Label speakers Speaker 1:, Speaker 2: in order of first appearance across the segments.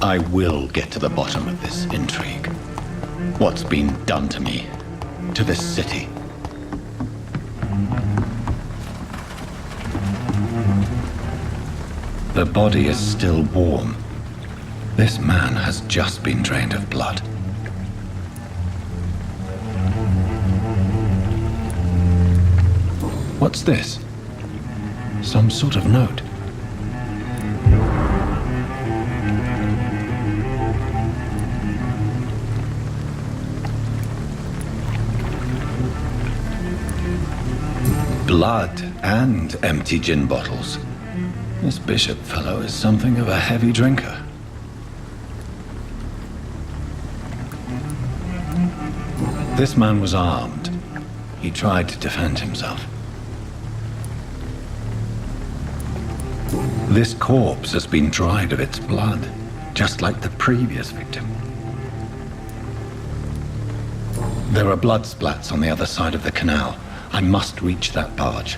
Speaker 1: I will get to the bottom of this intrigue. What's been done to me, to this city. The body is still warm. This man has just been drained of blood. What's this? Some sort of note. Blood and empty gin bottles. This bishop fellow is something of a heavy drinker. This man was armed. He tried to defend himself. This corpse has been dried of its blood, just like the previous victim. There are blood splats on the other side of the canal. I must reach that barge.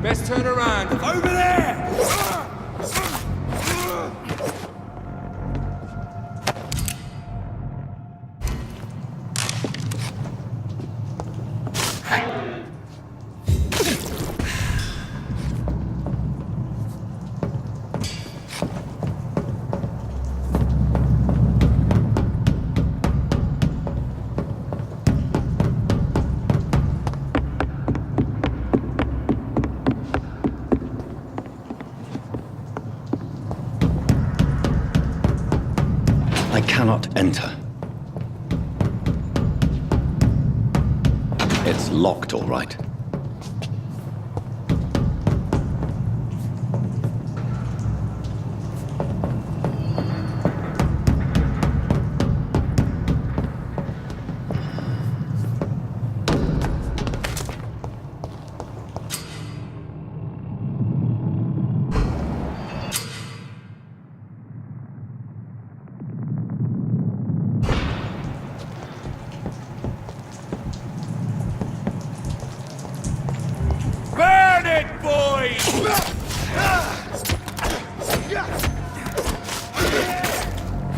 Speaker 2: Best turn around. Over there!
Speaker 1: I cannot enter. It's locked, all right.
Speaker 2: Burn it, boys!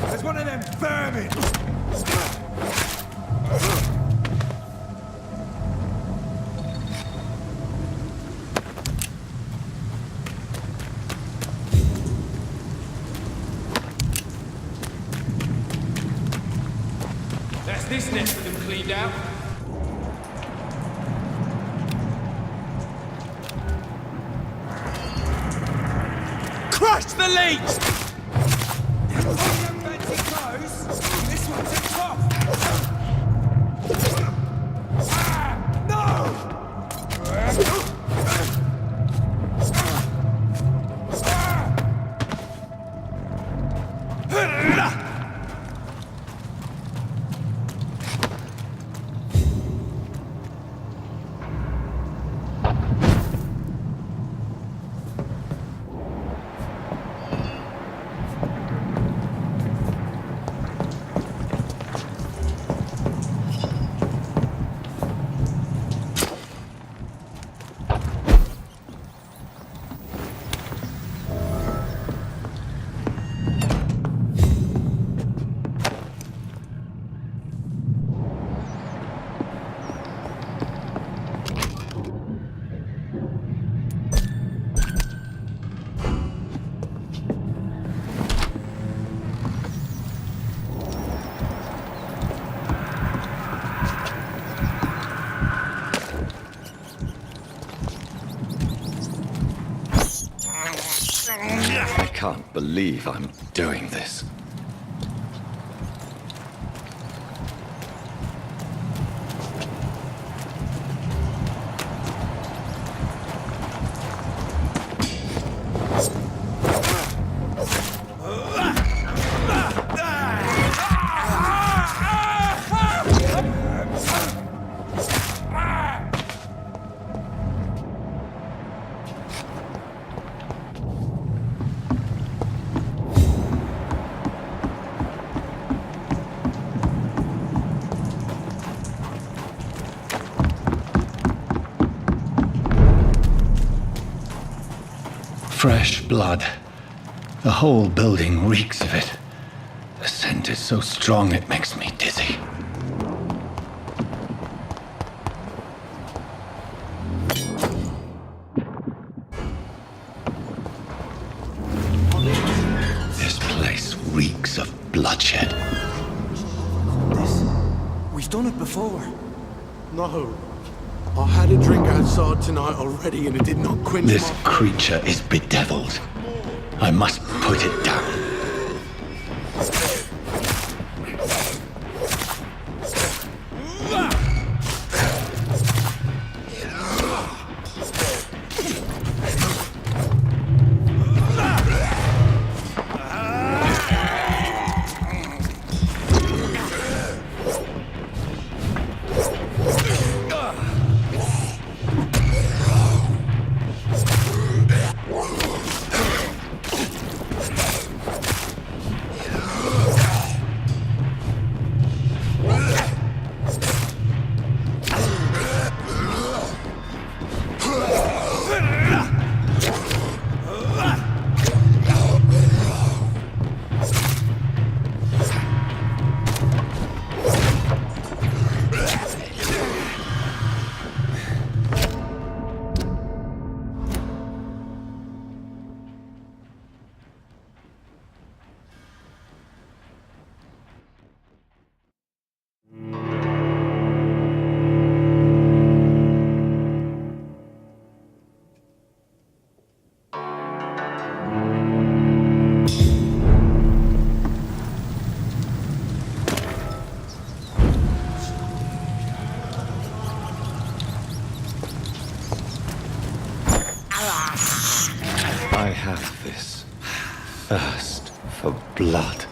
Speaker 2: There's one of them vermin! That's this nest of them cleaned out. Crush the leech! Fancy clothes? This one's a top! No! I can't believe I'm doing this.
Speaker 1: Fresh blood. The whole building reeks of it. The scent is so strong it makes me dizzy. This place reeks of bloodshed.
Speaker 3: We've done it before.
Speaker 4: No. I had a drink outside tonight already and it did not quench
Speaker 1: This
Speaker 4: my...
Speaker 1: creature is bedeviled. I must put it down. I have this thirst for blood.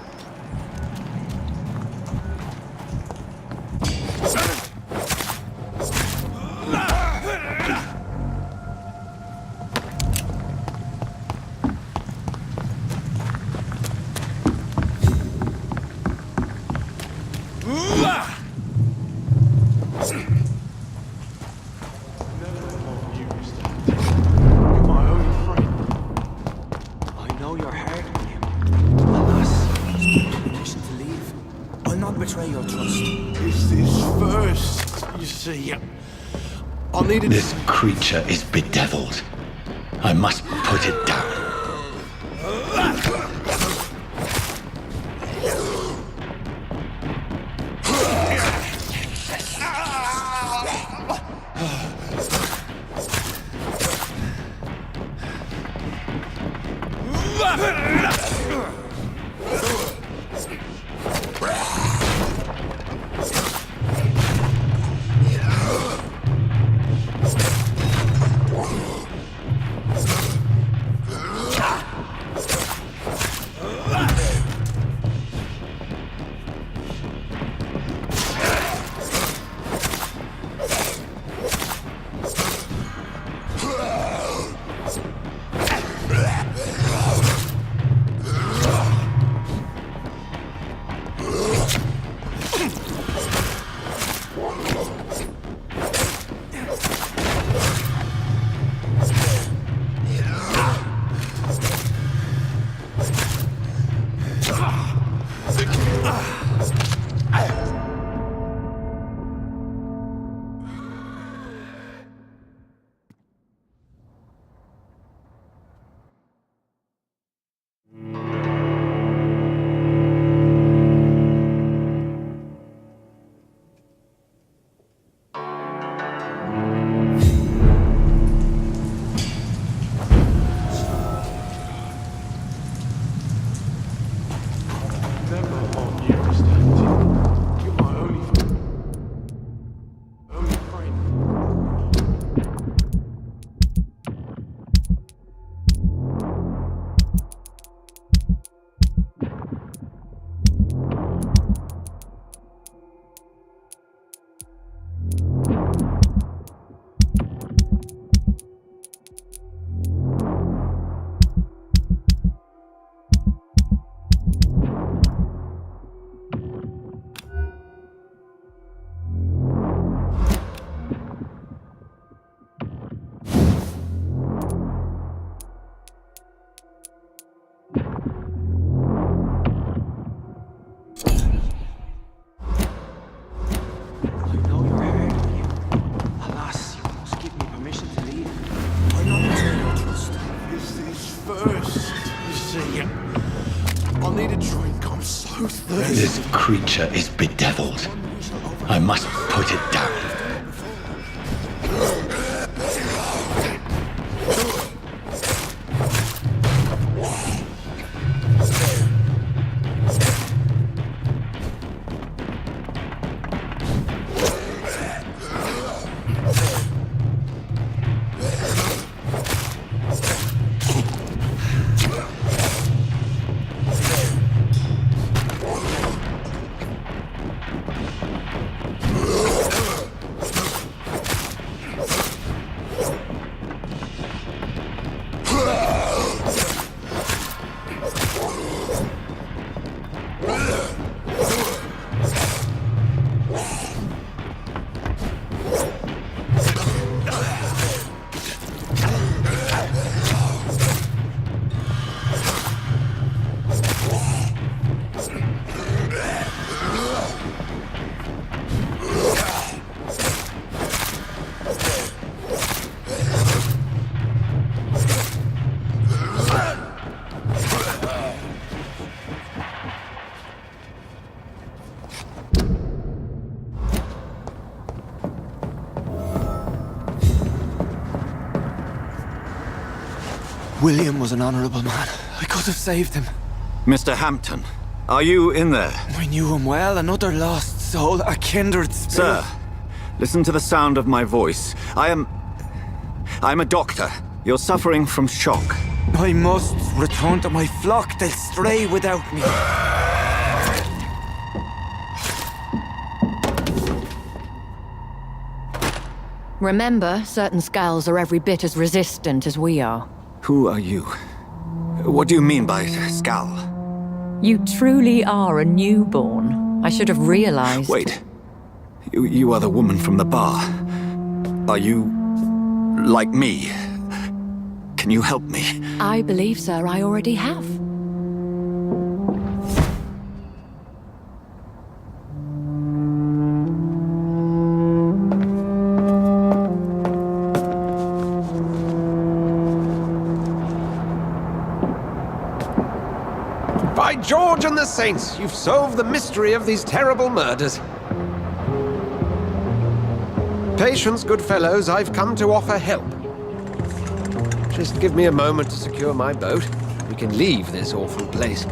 Speaker 1: This creature is bedeviled. I must put it down.
Speaker 4: need a drink. I'm so thirsty.
Speaker 1: This creature is bedeviled. I must put it down.
Speaker 3: William was an honorable man. I could have saved him.
Speaker 5: Mr. Hampton, are you in there?
Speaker 3: I knew him well, another lost soul, a kindred spirit.
Speaker 5: Sir, listen to the sound of my voice. I'm a doctor. You're suffering from shock.
Speaker 3: I must return to my flock. They'll stray without me.
Speaker 6: Remember, certain skulls are every bit as resistant as we are.
Speaker 5: Who are you? What do you mean by Skal?
Speaker 6: You truly are a newborn. I should have realized.
Speaker 5: Wait. You are the woman from the bar. Are you... like me? Can you help me?
Speaker 6: I believe, sir, I already have.
Speaker 7: By George and the Saints, you've solved the mystery of these terrible murders. Patience, good fellows, I've come to offer help. Just give me a moment to secure my boat. We can leave this awful place.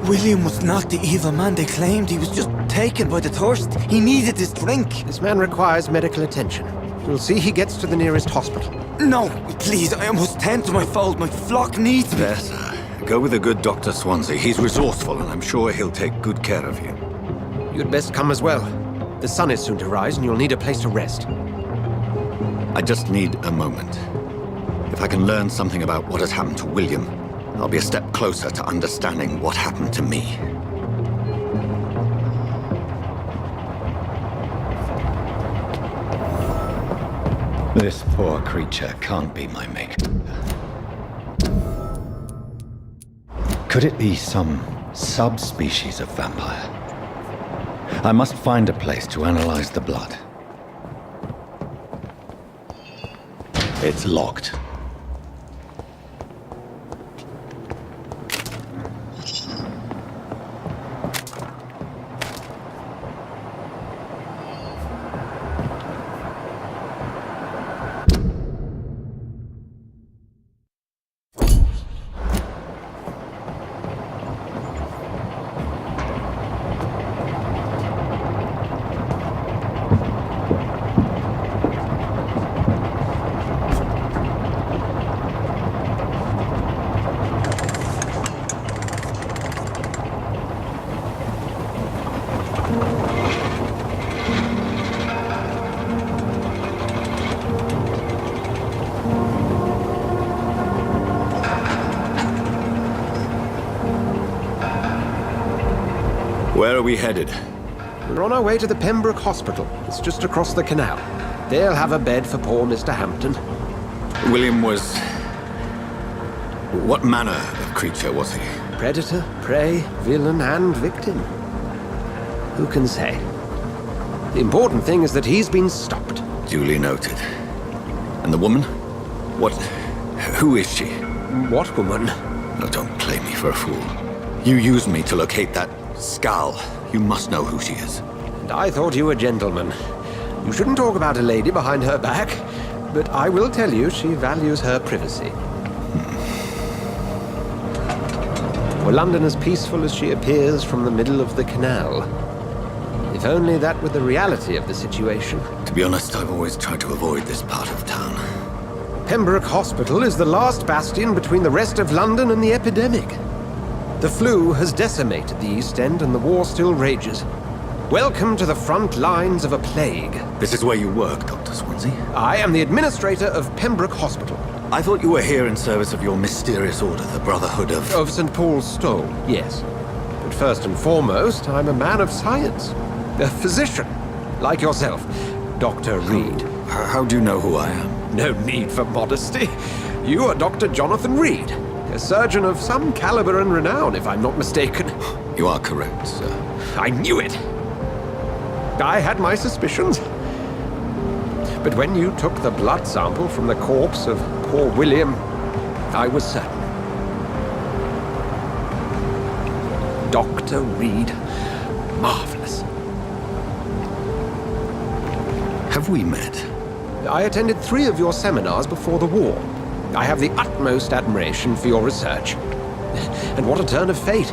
Speaker 3: William was not the evil man they claimed. He was just taken by the thirst. He needed his drink.
Speaker 7: This man requires medical attention. You'll see he gets to the nearest hospital.
Speaker 3: No, please, I must tend to my fold. My flock needs me.
Speaker 5: There, sir. Go with the good Dr. Swansea. He's resourceful, and I'm sure he'll take good care of you.
Speaker 7: You'd best come as well. The sun is soon to rise, and you'll need a place to rest.
Speaker 5: I just need a moment. If I can learn something about what has happened to William, I'll be a step closer to understanding what happened to me.
Speaker 1: This poor creature can't be my mate. Could it be some subspecies of vampire? I must find a place to analyze the blood. It's locked.
Speaker 5: Where are we headed?
Speaker 7: We're on our way to the Pembroke Hospital. It's just across the canal. They'll have a bed for poor Mr. Hampton.
Speaker 5: William was... what manner of creature was he?
Speaker 7: Predator, prey, villain, and victim. Who can say? The important thing is that he's been stopped.
Speaker 5: Duly noted. And the woman? What... who is she?
Speaker 7: What woman?
Speaker 5: Oh, don't play me for a fool. You used me to locate that Skal. You must know who she is.
Speaker 7: And I thought you a gentleman. You shouldn't talk about a lady behind her back, but I will tell you she values her privacy. Were London as peaceful as she appears from the middle of the canal? If only that were the reality of the situation.
Speaker 5: To be honest, I've always tried to avoid this part of town.
Speaker 7: Pembroke Hospital is the last bastion between the rest of London and the epidemic. The flu has decimated the East End and the war still rages. Welcome to the front lines of a plague.
Speaker 5: This is where you work, Dr. Swansea?
Speaker 7: I am the administrator of Pembroke Hospital.
Speaker 5: I thought you were here in service of your mysterious order, the Brotherhood of...
Speaker 7: Of St. Paul's Stole, yes. But first and foremost, I'm a man of science. A physician, like yourself, Dr. Reed.
Speaker 5: How do you know who I am?
Speaker 7: No need for modesty. You are Dr. Jonathan Reed, a surgeon of some caliber and renown, if I'm not mistaken.
Speaker 5: You are correct, sir.
Speaker 7: I knew it! I had my suspicions. But when you took the blood sample from the corpse of poor William, I was certain. Dr. Reed. Marvelous.
Speaker 5: Have we met?
Speaker 7: I attended 3 of your seminars before the war. I have the utmost admiration for your research. And what a turn of fate.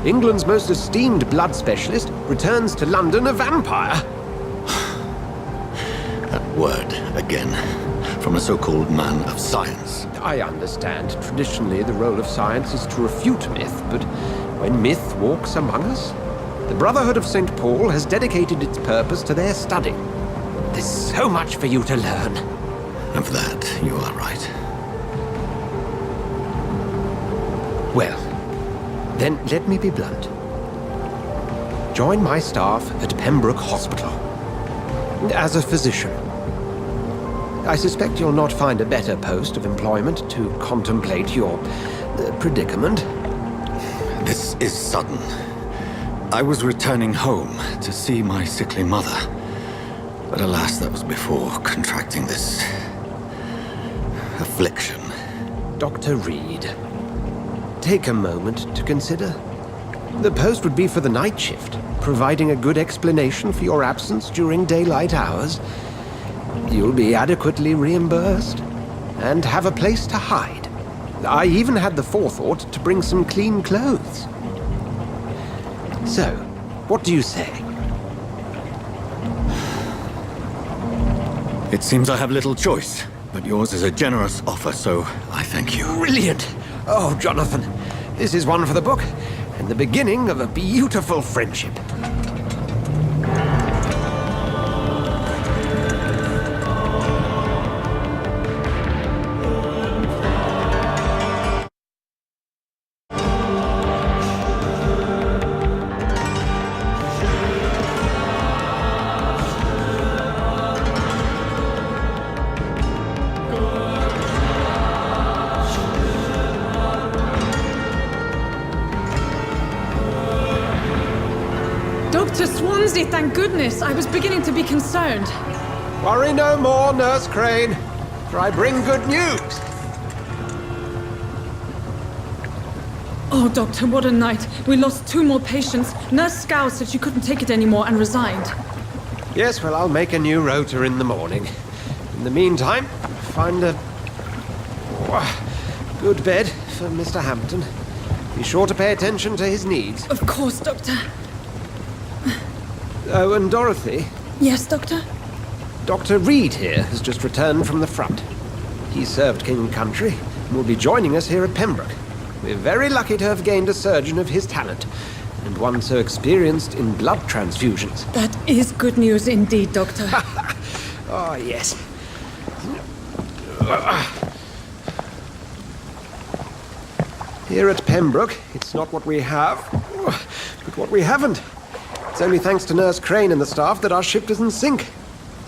Speaker 7: England's most esteemed blood specialist returns to London a vampire.
Speaker 5: That word, again, from a so-called man of science.
Speaker 7: I understand. Traditionally, the role of science is to refute myth, but when myth walks among us, the Brotherhood of St. Paul has dedicated its purpose to their study. There's so much for you to learn.
Speaker 5: Of that, you are right.
Speaker 7: Well, then let me be blunt. Join my staff at Pembroke Hospital. As a physician. I suspect you'll not find a better post of employment to contemplate your predicament.
Speaker 5: This is sudden. I was returning home to see my sickly mother. But alas, that was before contracting this... affliction.
Speaker 7: Dr. Reed, take a moment to consider. The post would be for the night shift, providing a good explanation for your absence during daylight hours. You'll be adequately reimbursed, and have a place to hide. I even had the forethought to bring some clean clothes. So, what do you say?
Speaker 5: It seems I have little choice, but yours is a generous offer, so I thank you.
Speaker 7: Brilliant! Oh, Jonathan, this is one for the book, and the beginning of a beautiful friendship.
Speaker 8: Dr. Swansea, thank goodness. I was beginning to be concerned.
Speaker 7: Worry no more, Nurse Crane, for I bring good news.
Speaker 8: Oh, Doctor, what a night. We lost 2 more patients. Nurse Scow said she couldn't take it anymore and resigned.
Speaker 7: Yes, well, I'll make a new rota in the morning. In the meantime, find a good bed for Mr. Hampton. Be sure to pay attention to his needs.
Speaker 8: Of course, Doctor.
Speaker 7: Oh, and Dorothy,
Speaker 8: Yes, Doctor?
Speaker 7: Dr. Reed here has just returned from the front. He served King and Country and will be joining us here at Pembroke. We're very lucky to have gained a surgeon of his talent, and one so experienced in blood transfusions.
Speaker 8: That is good news indeed, Doctor.
Speaker 7: Oh, yes. Here at Pembroke, it's not what we have, but what we haven't. It's only thanks to Nurse Crane and the staff that our ship doesn't sink.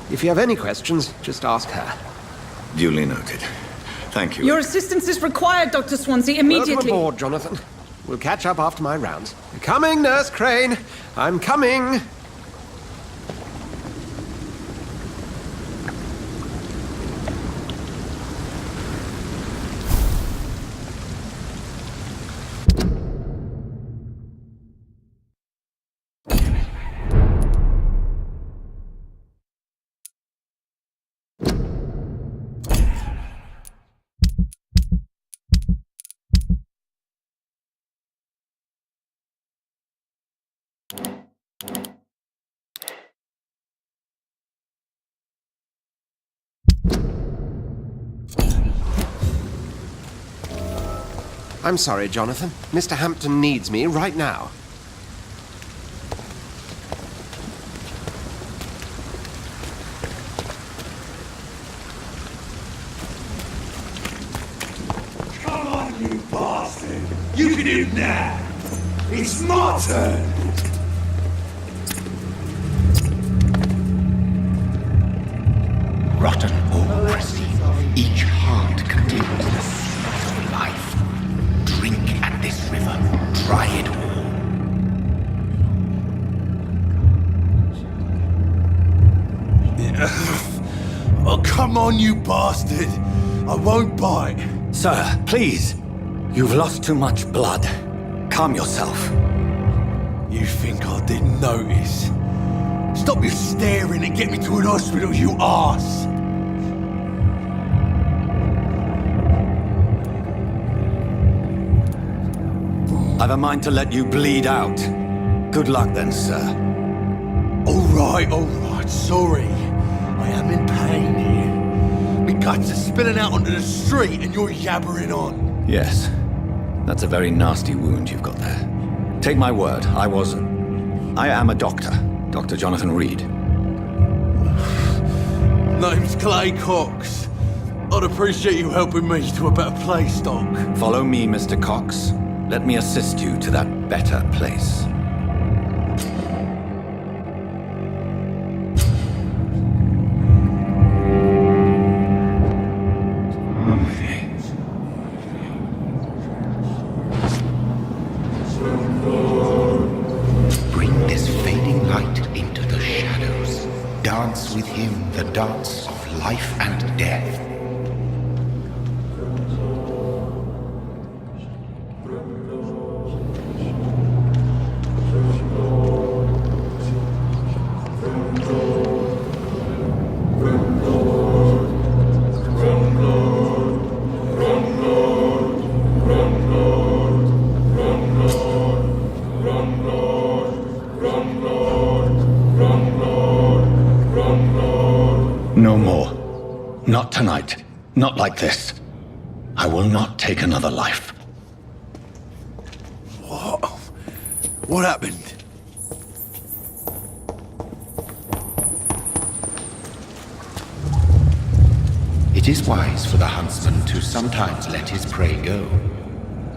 Speaker 7: If you have any questions, just ask her.
Speaker 5: Duly noted. Thank you.
Speaker 8: Your assistance is required, Dr. Swansea, immediately.
Speaker 7: Welcome aboard, Jonathan. We'll catch up after my rounds. Coming, Nurse Crane. I'm coming. I'm sorry, Jonathan. Mr. Hampton needs me right now.
Speaker 2: Come on, you bastard! You can do now! It's my turn!
Speaker 1: Rotten or pristine, each heart contains the seed of life. Drink at this river, try it all.
Speaker 2: Oh, come on, you bastard! I won't bite.
Speaker 5: Sir, please. You've lost too much blood. Calm yourself.
Speaker 2: You think I didn't notice? Stop your staring and get me to an hospital, you arse!
Speaker 5: I've a mind to let you bleed out. Good luck then, sir.
Speaker 2: Alright, sorry. I am in pain here. Me guts are spilling out onto the street and you're yabbering on.
Speaker 5: Yes. That's a very nasty wound you've got there. Take my word, I am a doctor. Dr. Jonathan Reed.
Speaker 2: Name's Clay Cox. I'd appreciate you helping me to a better place, Doc.
Speaker 5: Follow me, Mr. Cox. Let me assist you to that better place.
Speaker 1: Bring this fading light into the shadows. Dance with him the dance of life and death. No more. Not tonight. Not like this. I will not take another life.
Speaker 2: What? What happened?
Speaker 1: It is wise for the huntsman to sometimes let his prey go.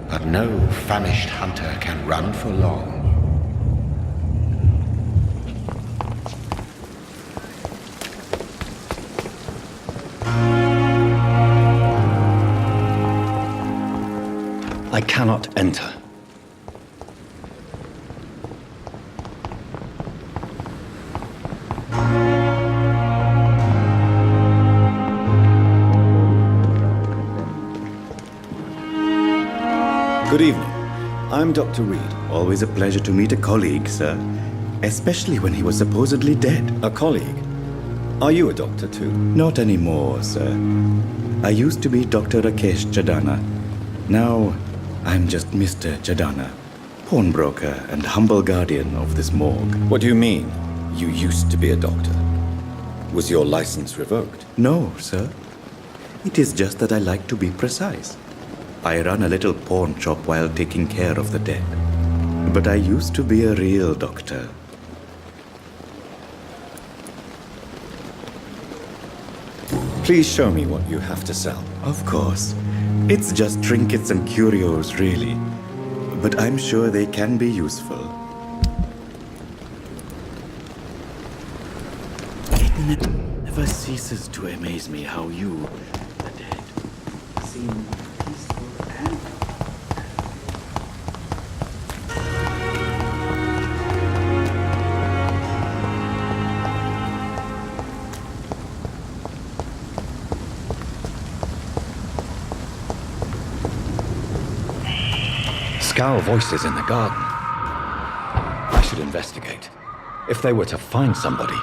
Speaker 1: But no famished hunter can run for long.
Speaker 5: I cannot enter. Good evening. I'm Dr. Reed.
Speaker 9: Always a pleasure to meet a colleague, sir. Especially when he was supposedly dead.
Speaker 5: A colleague. Are you a doctor too?
Speaker 9: Not anymore, sir. I used to be Dr. Rakesh Chadana. Now, I'm just Mr. Chadana, pawnbroker and humble guardian of this morgue.
Speaker 5: What do you mean, you used to be a doctor? Was your license revoked?
Speaker 9: No, sir. It is just that I like to be precise. I run a little pawn shop while taking care of the dead. But I used to be a real doctor.
Speaker 5: Please show me what you have to sell.
Speaker 9: Of course. It's just trinkets and curios, really. But I'm sure they can be useful. It never ceases to amaze me how you, the dead, seem peaceful and...
Speaker 1: Scowl voices in the garden. I should investigate. If they were to find somebody.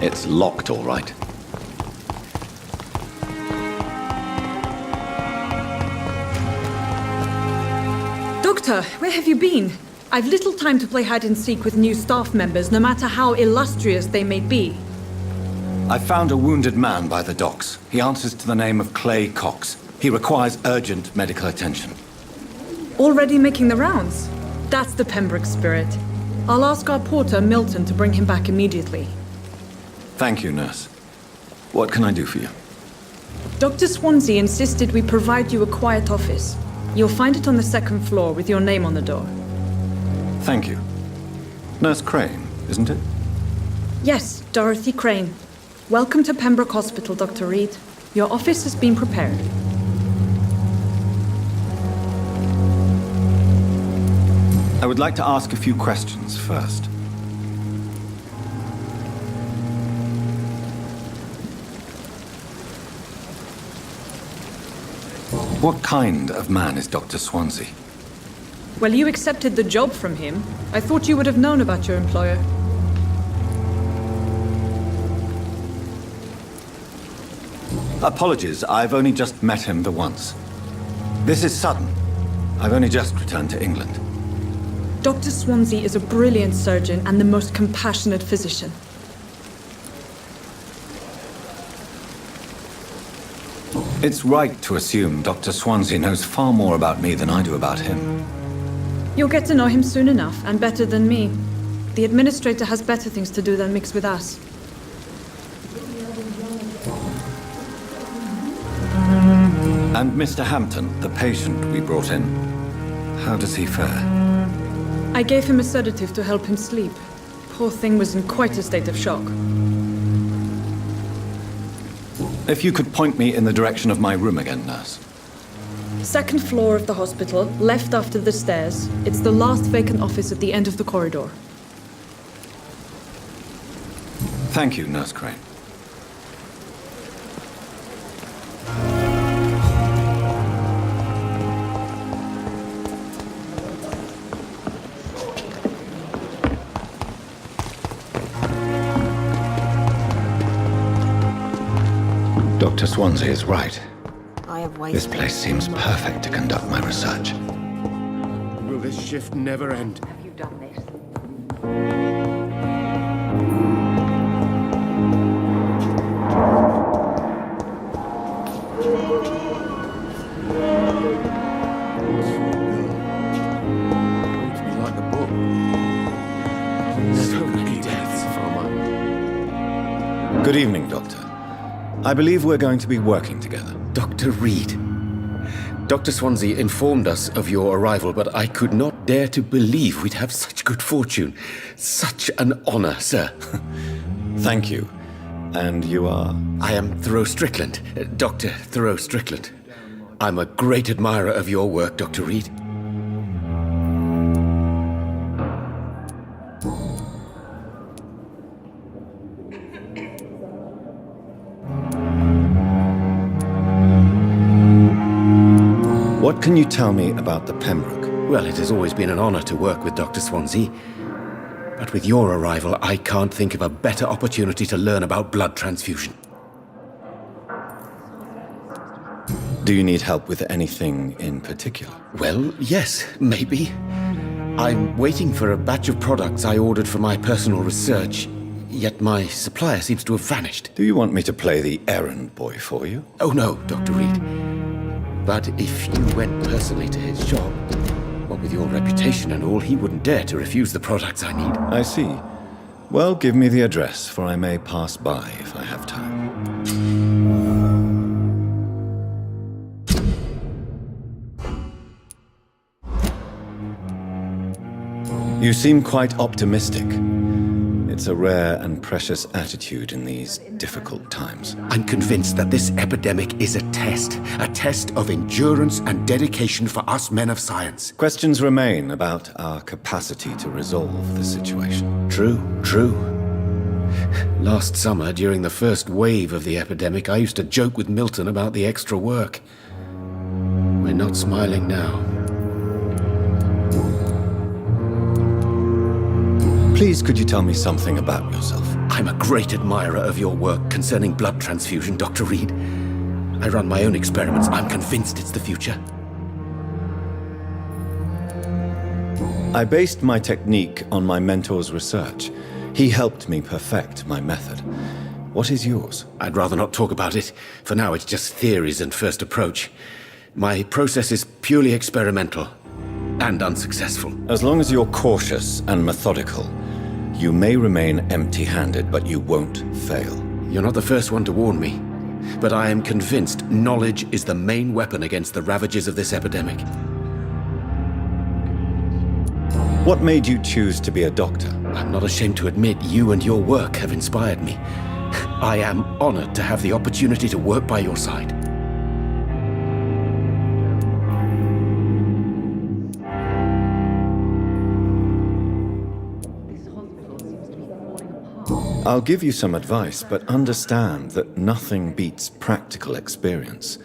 Speaker 5: It's locked, all right.
Speaker 8: Doctor, where have you been? I've little time to play hide and seek with new staff members, no matter how illustrious they may be.
Speaker 1: I found a wounded man by the docks. He answers to the name of Clay Cox. He requires urgent medical attention.
Speaker 8: Already making the rounds? That's the Pembroke spirit. I'll ask our porter, Milton, to bring him back immediately.
Speaker 1: Thank you, nurse. What can I do for you?
Speaker 8: Dr. Swansea insisted we provide you a quiet office. You'll find it on the second floor with your name on the door.
Speaker 1: Thank you. Nurse Crane, isn't it?
Speaker 8: Yes, Dorothy Crane. Welcome to Pembroke Hospital, Dr. Reed. Your office has been prepared.
Speaker 1: I would like to ask a few questions first. What kind of man is Dr. Swansea?
Speaker 8: Well, you accepted the job from him. I thought you would have known about your employer.
Speaker 1: Apologies, I've only just met him the once. This is sudden. I've only just returned to England.
Speaker 8: Dr. Swansea is a brilliant surgeon and the most compassionate physician.
Speaker 1: It's right to assume Dr. Swansea knows far more about me than I do about him.
Speaker 8: You'll get to know him soon enough, and better than me. The administrator has better things to do than mix with us.
Speaker 1: And Mr. Hampton, the patient we brought in, how does he fare?
Speaker 8: I gave him a sedative to help him sleep. Poor thing was in quite a state of shock.
Speaker 1: If you could point me in the direction of my room again, nurse.
Speaker 8: Second floor of the hospital, left after the stairs. It's the last vacant office at the end of the corridor.
Speaker 1: Thank you, Nurse Crane. Dr. Swansea is right. This place seems perfect to conduct my research.
Speaker 7: Will this shift never end?
Speaker 6: Have you done this?
Speaker 4: Reads me like a book. So many deaths from her.
Speaker 1: Good evening, Doctor. I believe we're going to be working together.
Speaker 7: Dr. Reed. Dr. Swansea informed us of your arrival, but I could not dare to believe we'd have such good fortune. Such an honor, sir.
Speaker 1: Thank you. And you are?
Speaker 7: I am Thoreau Strickland, Dr. Thoreau Strickland. I'm a great admirer of your work, Dr. Reed.
Speaker 1: What can you tell me about the Pembroke?
Speaker 7: Well, it has always been an honor to work with Dr. Swansea. But with your arrival, I can't think of a better opportunity to learn about blood transfusion.
Speaker 1: Do you need help with anything in particular?
Speaker 7: Well, yes, maybe. I'm waiting for a batch of products I ordered for my personal research, yet my supplier seems to have vanished.
Speaker 1: Do you want me to play the errand boy for you?
Speaker 7: Oh no, Dr. Reed. But if you went personally to his shop, what with your reputation and all, he wouldn't dare to refuse the products I need.
Speaker 1: I see. Well, give me the address, for I may pass by if I have time. You seem quite optimistic. It's a rare and precious attitude in these difficult times.
Speaker 7: I'm convinced that this epidemic is a test of endurance and dedication for us men of science.
Speaker 1: Questions remain about our capacity to resolve the situation.
Speaker 7: True. Last summer, during the first wave of the epidemic, I used to joke with Milton about the extra work. We're not smiling now.
Speaker 1: Please, could you tell me something about yourself?
Speaker 7: I'm a great admirer of your work concerning blood transfusion, Dr. Reed. I run my own experiments. I'm convinced it's the future.
Speaker 1: I based my technique on my mentor's research. He helped me perfect my method. What is yours?
Speaker 7: I'd rather not talk about it. For now, it's just theories and first approach. My process is purely experimental and unsuccessful.
Speaker 1: As long as you're cautious and methodical, you may remain empty-handed, but you won't fail.
Speaker 7: You're not the first one to warn me, but I am convinced knowledge is the main weapon against the ravages of this epidemic.
Speaker 1: What made you choose to be a doctor?
Speaker 7: I'm not ashamed to admit you and your work have inspired me. I am honored to have the opportunity to work by your side.
Speaker 1: I'll give you some advice, but understand that nothing beats practical experience,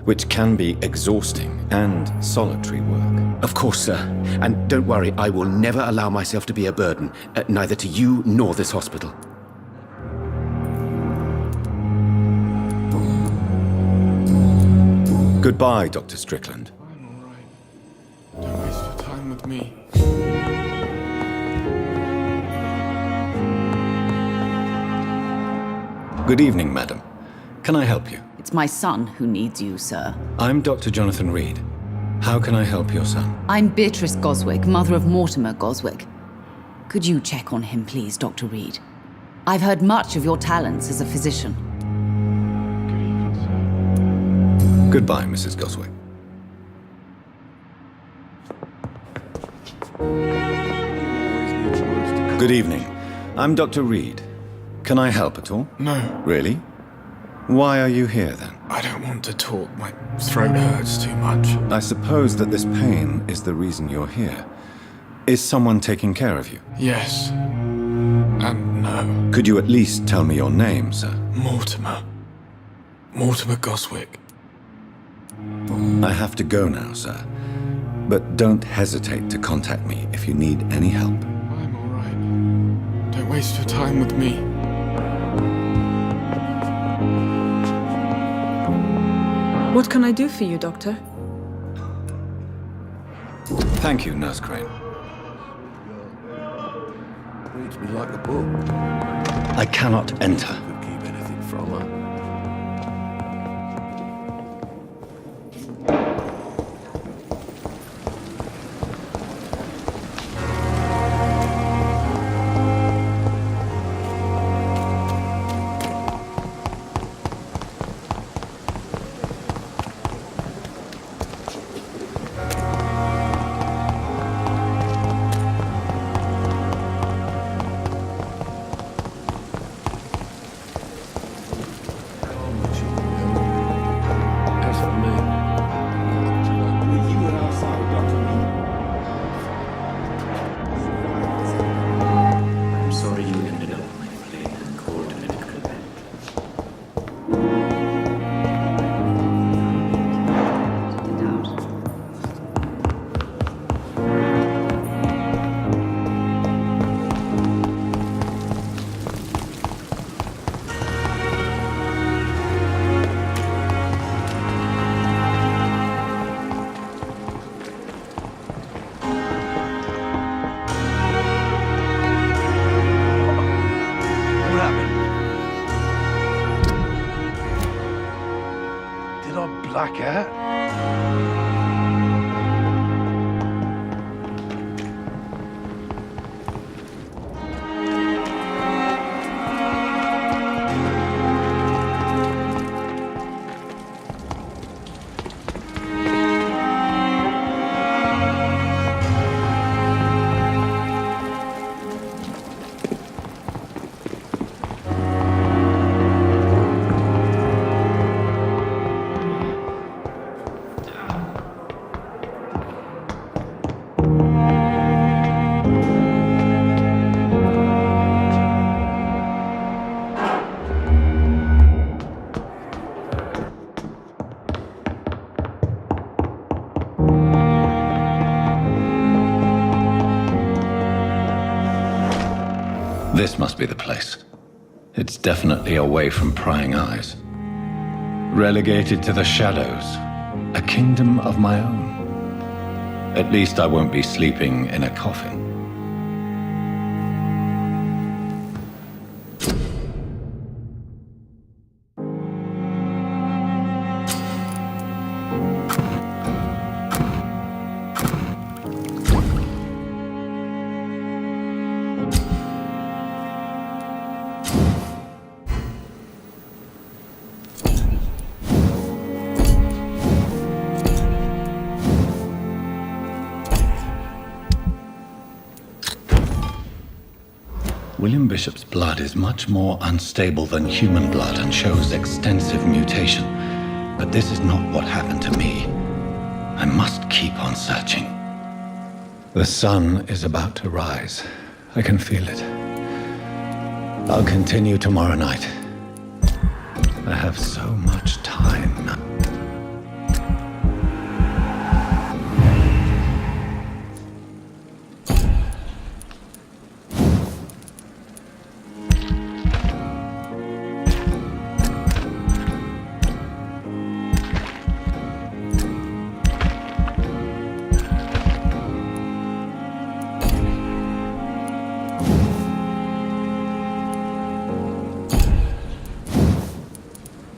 Speaker 1: which can be exhausting and solitary work.
Speaker 7: Of course, sir. And don't worry, I will never allow myself to be a burden, neither to you nor this hospital.
Speaker 1: Goodbye, Dr. Strickland.
Speaker 4: I'm all right. Don't waste your time with me.
Speaker 1: Good evening, madam. Can I help you?
Speaker 10: It's my son who needs you, sir.
Speaker 1: I'm Dr. Jonathan Reed. How can I help your son?
Speaker 10: I'm Beatrice Goswick, mother of Mortimer Goswick. Could you check on him, please, Dr. Reed? I've heard much of your talents as a physician.
Speaker 1: Goodbye, Mrs. Goswick. Good evening. I'm Dr. Reed. Can I help at all?
Speaker 4: No,
Speaker 1: Really? Why are you here, then?
Speaker 4: I don't want to talk. My throat hurts too much.
Speaker 1: I suppose that this pain is the reason you're here. Is someone taking care of you?
Speaker 4: Yes. And no.
Speaker 1: Could you at least tell me your name, sir?
Speaker 4: Mortimer. Mortimer Goswick.
Speaker 1: I have to go now, sir. But don't hesitate to contact me if you need any help.
Speaker 4: I'm all right. Don't waste your time with me.
Speaker 8: What can I do for you, Doctor?
Speaker 1: Thank you, Nurse Crane.
Speaker 2: Reads me like a book.
Speaker 1: I cannot enter.
Speaker 2: Could keep anything from her. Black hat?
Speaker 1: This must be the place. It's definitely away from prying eyes. Relegated to the shadows, a kingdom of my own. At least I won't be sleeping in a coffin. William Bishop's blood is much more unstable than human blood and shows extensive mutation. But this is not what happened to me. I must keep on searching. The sun is about to rise. I can feel it. I'll continue tomorrow night. I have so much